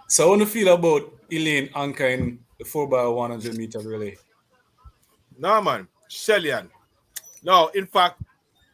So how do you feel about Elaine anchoring the 4x100 meter relay? No, man. Shellian. No, in fact,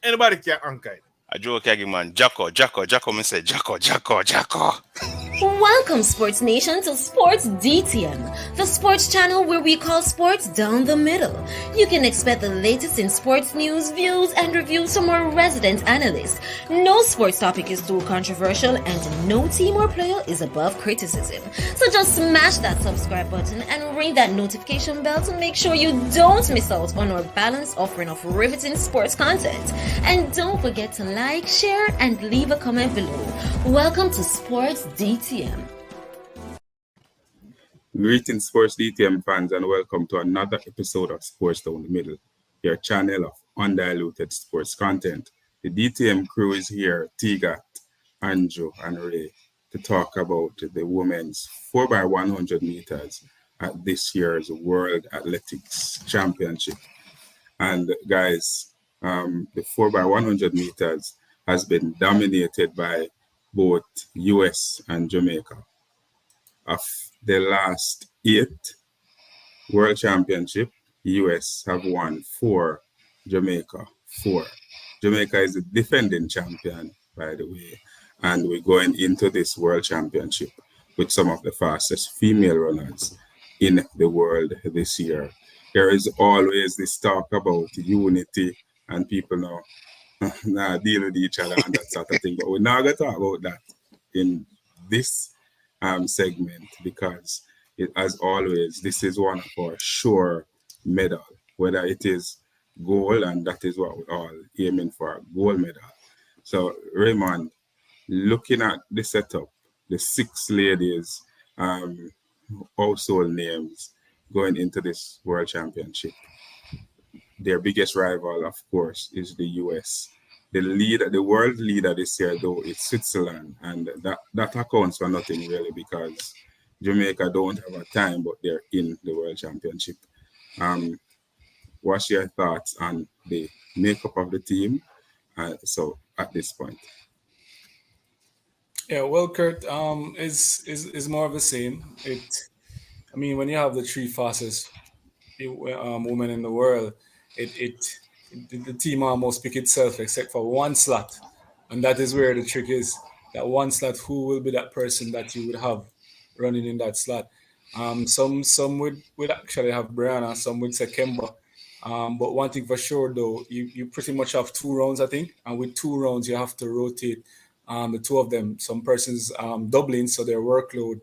anybody can anchor it. I joke again, man. Jacko, me say Jacko. Welcome, Sports Nation, to Sports DTM, the sports channel where we call sports down the middle. You can expect the latest in sports news, views, and reviews from our resident analysts. No sports topic is too controversial, and no team or player is above criticism. So just smash that subscribe button and ring that notification bell to make sure you don't miss out on our balanced offering of riveting sports content. And don't forget to like, share, and leave a comment below. Welcome to Sports DTM. Greetings, Sports DTM fans, and welcome to another episode of Sports Down the Middle, your channel of undiluted sports content. The DTM crew is here, Tigat, Andrew, and Ray, to talk about the women's 4x100 meters at this year's World Athletics Championship. And guys, the 4x100 meters has been dominated by both US and Jamaica. Of the last 8 World Championship, US have won 4, Jamaica 4. Jamaica is the defending champion, by the way, and we're going into this World Championship with some of the fastest female runners in the world this year. There is always this talk about unity, and people now deal with each other and that sort of thing, but we're not going to talk about that in this segment, because as always, this is one of our sure medal, whether it is gold, and that is what we're all aiming for, gold medal. So Raymond, looking at the setup, the 6 ladies, household names going into this World Championship, their biggest rival, of course, is the US. The world leader this year, though, is Switzerland, and that accounts for nothing really, because Jamaica don't have a time, but they're in the World Championship. What's your thoughts on the makeup of the team? So at this point, Yeah, well, Kurt, is more of the same. I mean, when you have the 3 fastest women in the world, the team almost pick itself except for one slot, and that is where the trick is. That one slot, who will be that person that you would have running in that slot? Some would actually have Brianna, some would say Kemba. But one thing for sure, though, you pretty much have 2 rounds, I think, and with 2 rounds you have to rotate the 2 of them. Some persons doubling, so their workload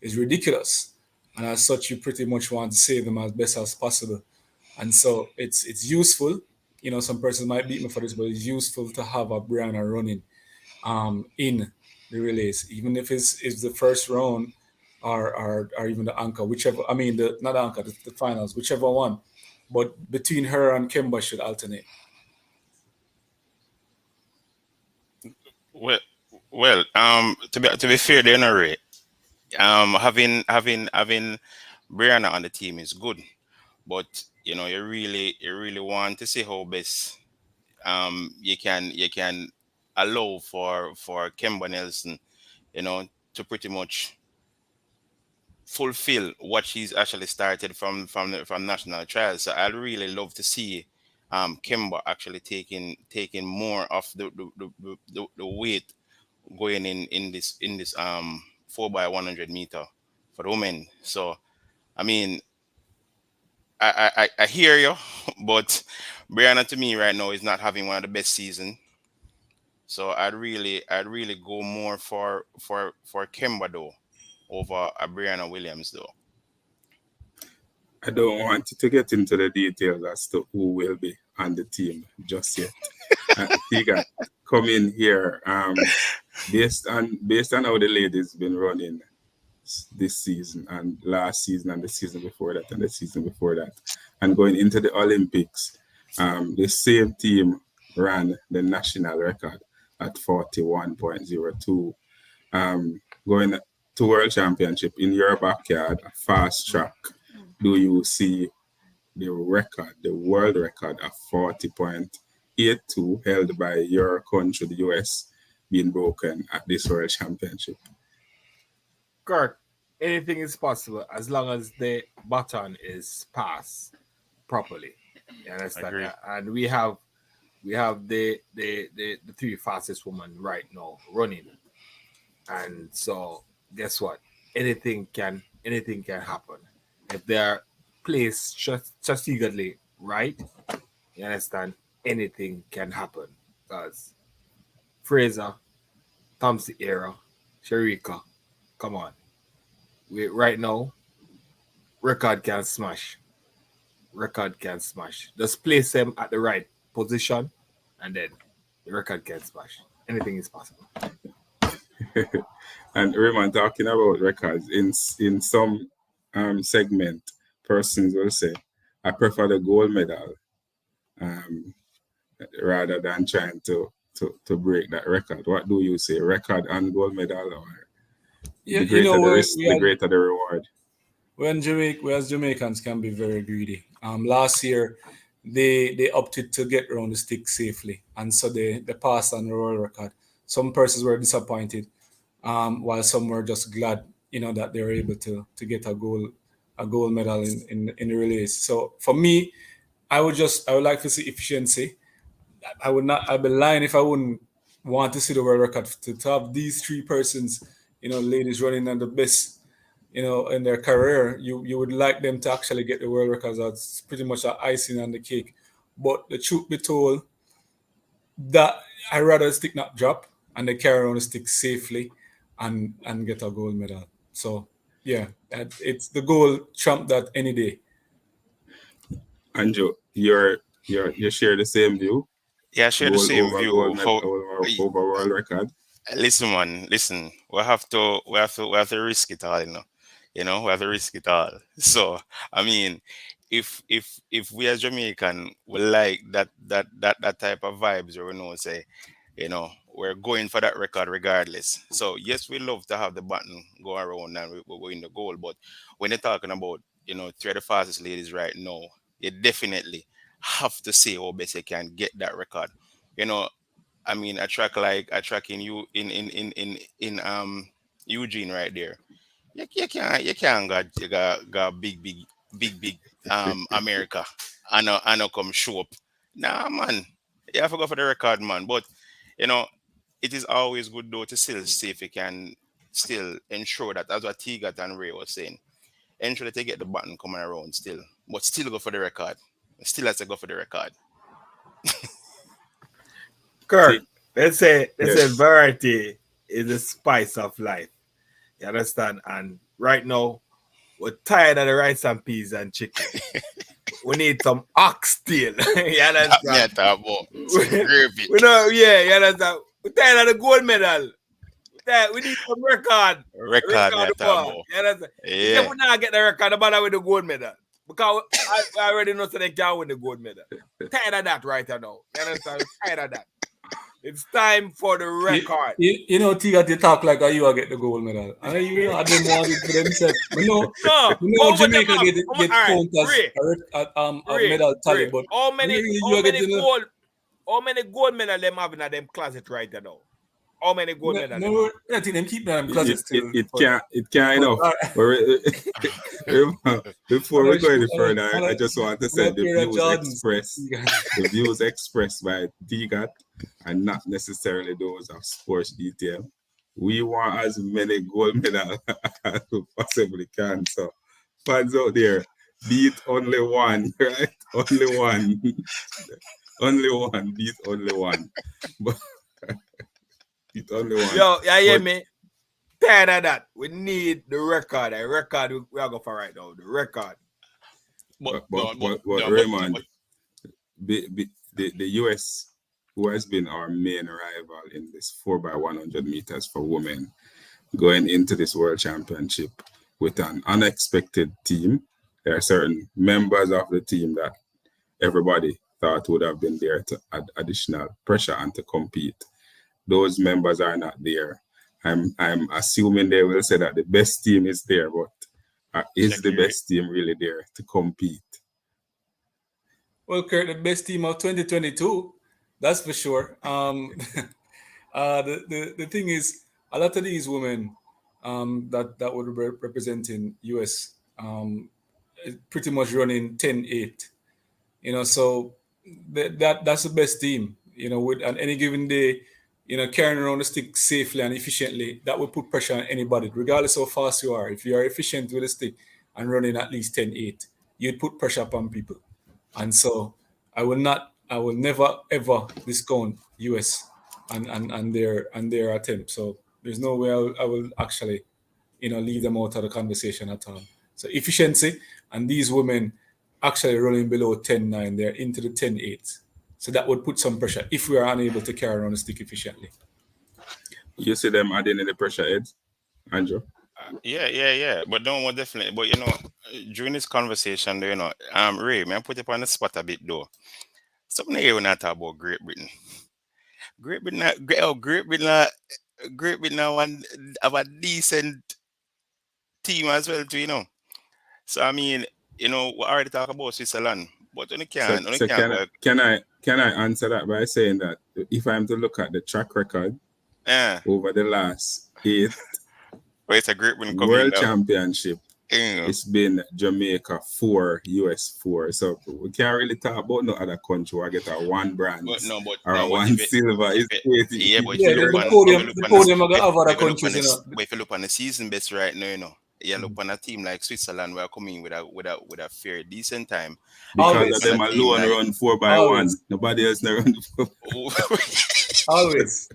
is ridiculous, and as such, you pretty much want to save them as best as possible. And so it's useful. You know, some persons might beat me for this, but it's useful to have a Brianna running in the relays, even if it's the first round or even the anchor, whichever. I mean, not the anchor, the finals, whichever one. But between her and Kemba should alternate. Well, to be fair, they're not right. Having Brianna on the team is good, but you know, you really want to see how best you can allow for Kemba Nelson, you know, to pretty much fulfill what she's actually started from national trials. So I'd really love to see Kemba actually taking more of the weight going in this 4x100 meter for the women. So I mean, I hear you, but Brianna to me right now is not having one of the best season. So I'd really go more for Kemba though over Brianna Williams though. I don't want to get into the details as to who will be on the team just yet. Tiga, come in here. Based on how the ladies been running this season and last season and the season before that and the season before that, and going into the Olympics, the same team ran the national record at 41.02. Going to World Championship in your backyard, a fast track, do you see the world record of 40.82 held by your country, the US, being broken at this World Championship? Kurt, anything is possible as long as the button is passed properly. You understand? Agree. And we have the three fastest women right now running. And so guess what? Anything can happen. If they're placed strategically right, you understand, anything can happen. Because Fraser, Thompson era, Sharika, come on. We right now, record can smash. Record can smash. Just place them at the right position and then the record can smash. Anything is possible. And Raymond, talking about records, in some segment, persons will say, I prefer the gold medal um, rather than trying to break that record. What do you say, record and gold medal, or Yeah, the greater the risk, we the are greater the reward? when Jamaica, we as Jamaicans can be very greedy. Last year they opted to get around the stick safely, and so they passed on the world record. Some persons were disappointed, while some were just glad, that they were able to get a gold medal in the relays. So for me, I would like to see efficiency. I would not. I'd be lying if I wouldn't want to see the world record to have these three persons, ladies running on the best, in their career. You would like them to actually get the world records. That's pretty much an icing on the cake. But the truth be told, that I rather stick not drop and they carry on the stick safely and get a gold medal. So yeah, it's the goal trump that any day. Andrew, you share the same view? Yeah, I share the Gold same over gold view. medal over world record? Listen, man, listen. We have to risk it all, we have to risk it all. So, I mean, if we as Jamaican we like that type of vibes, or we know, say, we're going for that record regardless. So yes, we love to have the button go around and we win the goal. But when you're talking about, three of the fastest ladies right now, you definitely have to see how best you can get that record. You know, I mean, a track in you in Eugene right there. You can't got big America. I know come show up. Nah, man, you have to go for the record, man. But you know, it is always good though to still see if you can still ensure that, as what Tigat and Ray was saying, ensure that you get the button coming around still, but still go for the record. Still has to go for the record. Kirk, See, let's say yes. variety is the spice of life. You understand? And right now, we're tired of the rice and peas and chicken. We need some oxtail. You Tap me understand? at that about some gravy. We know, yeah, you understand? We're tired of the gold medal. We need some record. Record me Record at the that ball. about. You understand? If Yeah. we not get the record, the bother with the gold medal. Because I already know so they can't win the gold medal. Tired of that right now. You understand? Tired of that. It's time for the record. Tiga, they talk like you will get the gold medal. And I didn't want it for themselves. No, Jamaica get all right, count as a medal tally, Ray. but How when many really how you are many getting gold how many gold medal them having at them closet right now? How many gold medal them have? I think them keep them It, closet it, still. it can't it can't But enough. Before we go any further, I just want to say pair of Jordans. the views expressed by DGAT are not necessarily those of Sports DTM. We want as many gold medals as we possibly can. So fans out there, beat only one, right? Only one. Only one, beat only one. But beat only one. Yo, you hear But me? Tired of that. We need the record. The record we are going for right now. The record. but Raymond, the US, who has been our main rival in this 4x100 meters for women, going into this world championship with an unexpected team. There are certain members of the team that everybody thought would have been there to add additional pressure and to compete. Those members are not there. I'm assuming they will say that the best team is there, but is the best team really there to compete? Well, Kurt, the best team of 2022, that's for sure. The thing is, a lot of these women, that would be representing US. Pretty much running 10-8. So that's the best team. With on any given day, carrying around the stick safely and efficiently, that would put pressure on anybody, regardless how fast you are. If you are efficient with the stick and running at least 10-8, you'd put pressure upon people. And so I will never ever discount US and their attempt. So there's no way I will actually, leave them out of the conversation at all. So efficiency, and these women actually running below 10-9, they're into the 10-8. So that would put some pressure if we are unable to carry around the stick efficiently. You see them adding in the pressure, Ed, Andrew? Yeah. But no more definitely. But during this conversation, Ray, man, put up on the spot a bit though. Something here when I talk about Great Britain. Great Britain, Great Britain one have a decent team as well too. So I mean, we already talk about Switzerland, but So, only so can can I, go. can I can I answer that by saying that if I'm to look at the track record Yeah, over the last 8 but it's a Great Britain coming World down. Championship, it's been Jamaica 4, US 4. So we can't really talk about no other country where get a one But bronze no, but or no, a but one silver. if It's it, crazy. yeah, but Yeah, the podium, the podium are gonna have other countries, if you look on the season best right now, you look on a team like Switzerland, we are coming with a fair decent time. You Because look of Always, on them a team alone like run 4x1. always, Nobody else no run. always,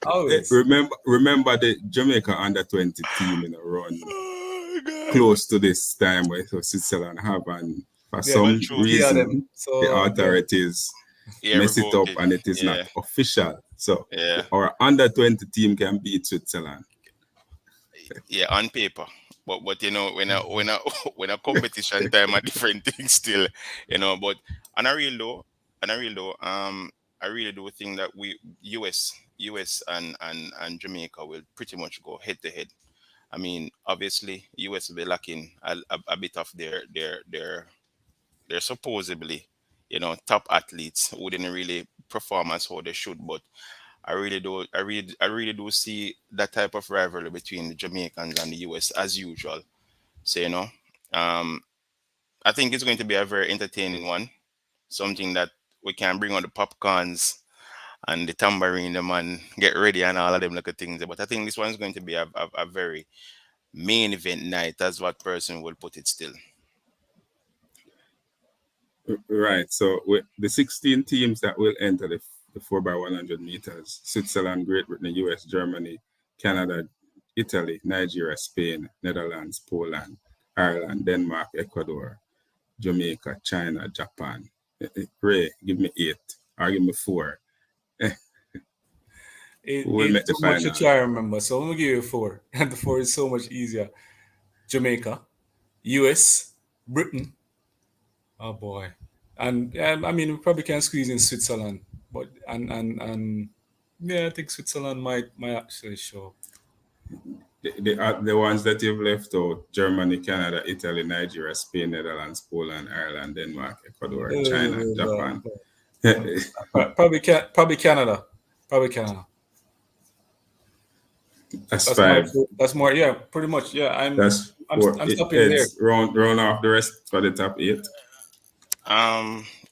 always. Remember the Jamaica under 20 team in a run oh God. close to this time where Switzerland have, and for Yeah, Well, some true. three of reason them. the So yeah, authorities Yeah, mess it revoke up it. and it is not Yeah, official. So yeah, our under 20 team can beat Switzerland. yeah. On paper, but when a competition time a different thing still, But on a real though, I really do think that US and Jamaica will pretty much go head to head. I mean, obviously, US will be lacking a bit of their supposedly, top athletes who didn't really perform as how they should. But I really do see that type of rivalry between the Jamaicans and the US as usual. So, um, I think it's going to be a very entertaining one. Something that we can bring on the popcorns and the tambourine, them and get ready and all of them little things. But I think this one is going to be a very main event night. That's what person will put it still. Right. So with the 16 teams that will enter the 4x100 meters: Switzerland, Great Britain, US, Germany, Canada, Italy, Nigeria, Spain, Netherlands, Poland, Ireland, Denmark, Ecuador, Jamaica, China, Japan. Ray, give me 8 or give me 4. Who will it's make the too much to final? try to remember. So I'm gonna give you 4, and the 4 is so much easier. Jamaica, US, Britain. Oh boy, and I mean we probably can squeeze in Switzerland, but and yeah, I think Switzerland might actually show. The ones that you've left out: Germany, Canada, Italy, Nigeria, Spain, Netherlands, Poland, Ireland, Denmark, Ecuador, China, Japan. Probably Canada. Probably Canada. That's That's my 5. that's more yeah, pretty much. Yeah, I'm That's I'm 4. I'm stopping there. It's round off the rest for the top 8.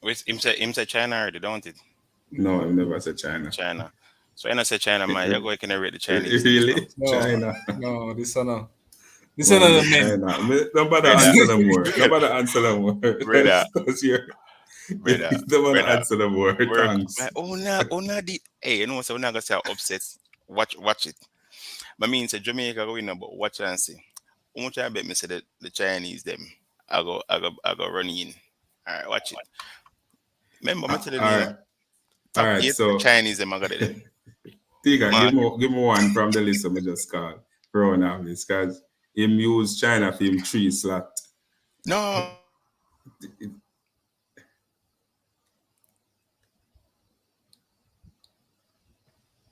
With him say China already, don't it? No, I've never said China. China. So when I say China, man, you're going to rate the Chinese in this now. Really? No, China. no, this one no. This One another the men. China. Nobody Brother, answer them more. Nobody answer them more. brother, That's your. brother, Nobody brother. answer them more. Work. Thanks. Oh, na did. Hey, so we're not gonna say upset. Watch it. But mean say Jamaica going but watch and see. How much I bet me say the Chinese them. I go run in. All right, watch it. Remember, I'm All telling you, right. All top right. 8 the So, Chinese them I got them. Tiga, Mark. give me one from the list. I just call round off this because him use China for him 3 slot. No,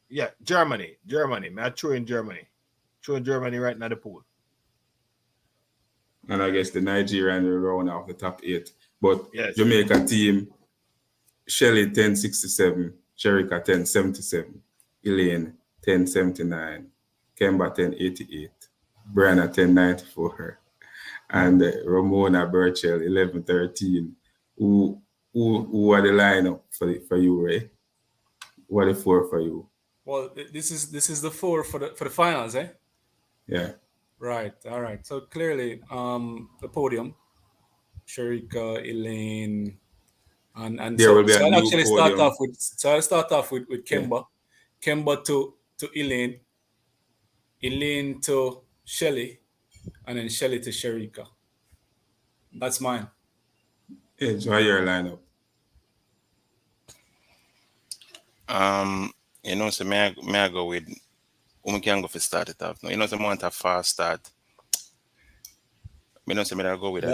Yeah, Germany. Man, I throw in Germany. Throw in Germany right now the pool. And I guess the Nigerian will round off the top 8. But Yes. Jamaica team: Shelley 1067, Sherika 1077, Elaine 1079, Kemba 1088, Brianna 1094, and Ramona Burchell 1113. Who are the lineup for you, Ray? What are the four for you? Well, this is the four for the finals, eh? Yeah. Right. All right. So clearly, the podium, Sharika, Elaine, and There will so be a so I'll new actually podium. start off with Yeah. Kemba to Elaine, Elaine to Shelly, and then Shelly to Sharika. That's mine. Enjoy your lineup. So may I go with we can go for start it off. No, so I want a fast start. So may I go with a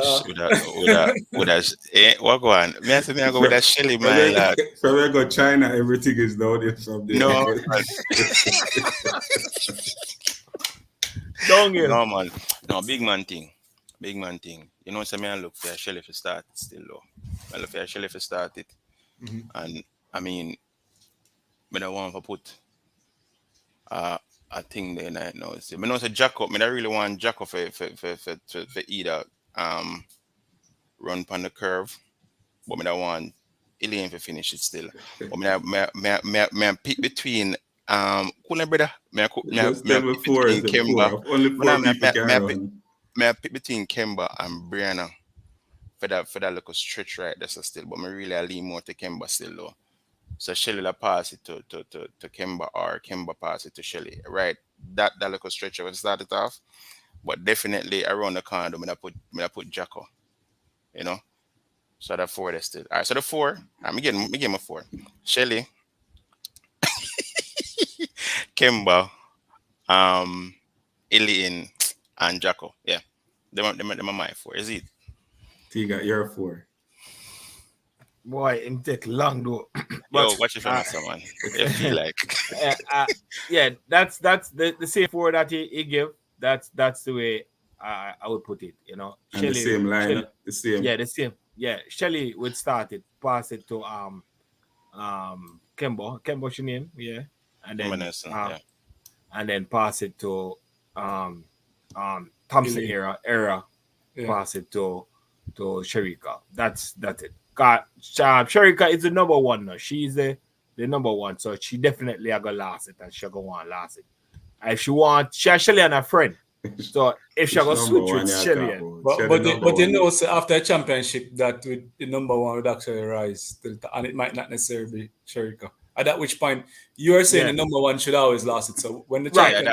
Yeah. what go on? May I go with a Shelly, my lad. From where go China, everything is down from there. No, Downhill. no man, no big man thing. So may I look for a Shelly for start it still though. I look for a Shelly for start it, and I mean, me don't want to put a thing there right now. See, me know say Jacob. Me don't really want Jacob for either run on the curve, but me don't want Elaine to finish it still. But me pick between cool brother. Just tell me Pick four between is the four. Kemba. Only four people can run. Me pick between Kemba and Brianna for that little stretch right there so still. But me really I lean more to Kemba still though. So Shelly will pass it to Kemba or Kemba pass it to Shelly. Right. That little stretch will start it off. But definitely around the corner, I put Jacko. You know? So the four that's still. Alright, so the four, me give him a four. Shelly, Kemba, Elaine, and Jacko. Yeah. Them are my four. Is it? Tiga, you're a four. Boy, it take long though. Yo, watch it from someone. If you feel like. Yeah, that's the same four that he give. That's the way I would put it. And the same line, the same. Yeah, the same. Yeah, Shelly would start it, pass it to Kemba. Kemba's your name, yeah, and then yeah. and then pass it to Thompson era. Yeah. Pass it to Sharika. That's it. Sharika is the number one now. She's the number one, so she definitely are gonna last it, and she gonna want to last it. If she want, she actually and a friend. So if she gonna switch with Shelly, but you know, so after a championship, that with the number one would actually rise, and it might not necessarily be Sharika. At that which point you are saying the number one should always last it. So when the champion,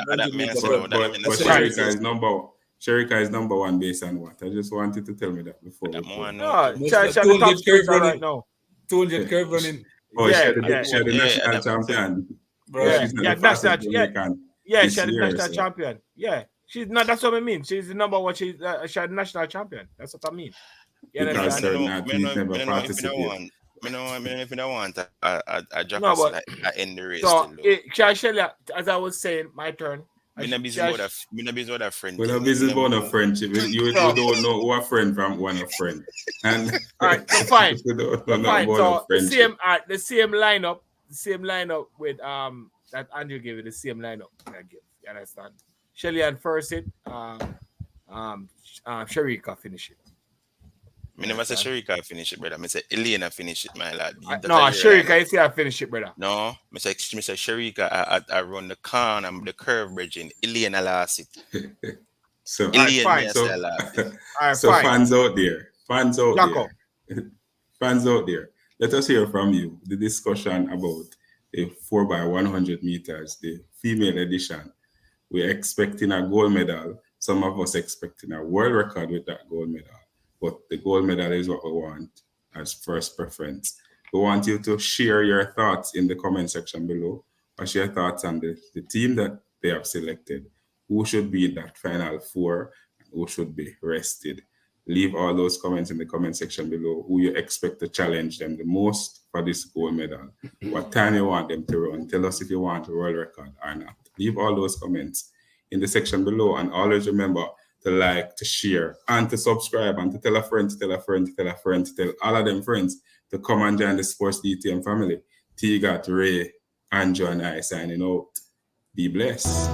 Sharika is number one based on what? I just wanted to tell me that before. No, Sharika top curve right now. 200 curve running. Oh, she's the national champion. Bro. She's not the fastest Jamaican. Yeah, she's the national champion. Yeah, she's not. That's what I mean. She's the number one. She's the national champion. That's what I mean. Yeah, because certain athletes never participate. If you don't want a Jackson in the race. So, Shelly, as I was saying, my turn. We're not busy about a friend. We're not busy about a friendship. You don't know who a friend from one a friend. And all right, so fine. Fine. So the same lineup with that Andrew gave it, the same lineup I give. You understand? Shelly and first it, Sharika finish it. I never say Sharika finish it, brother. I say Elena finish it, my lad. No, Sharika, you say I finish it, brother. No, I say Sharika, I run the corner, the curve bridge, and Elena last it. So, fine. So fans out there, let us hear from you the discussion about the 4x100 meters, the female edition. We're expecting a gold medal. Some of us expecting a world record with that gold medal. But the gold medal is what we want as first preference. We want you to share your thoughts in the comment section below, or share thoughts on the team that they have selected, who should be in that final four, and who should be rested. Leave all those comments in the comment section below, who you expect to challenge them the most for this gold medal, what time you want them to run. Tell us if you want a world record or not. Leave all those comments in the section below, and always remember to like, to share, and to subscribe, and to tell a friend, to tell a friend, to tell a friend, to tell all of them friends to come and join the SportsDTM family. T got Ray, Andrew, and I signing out. Be blessed.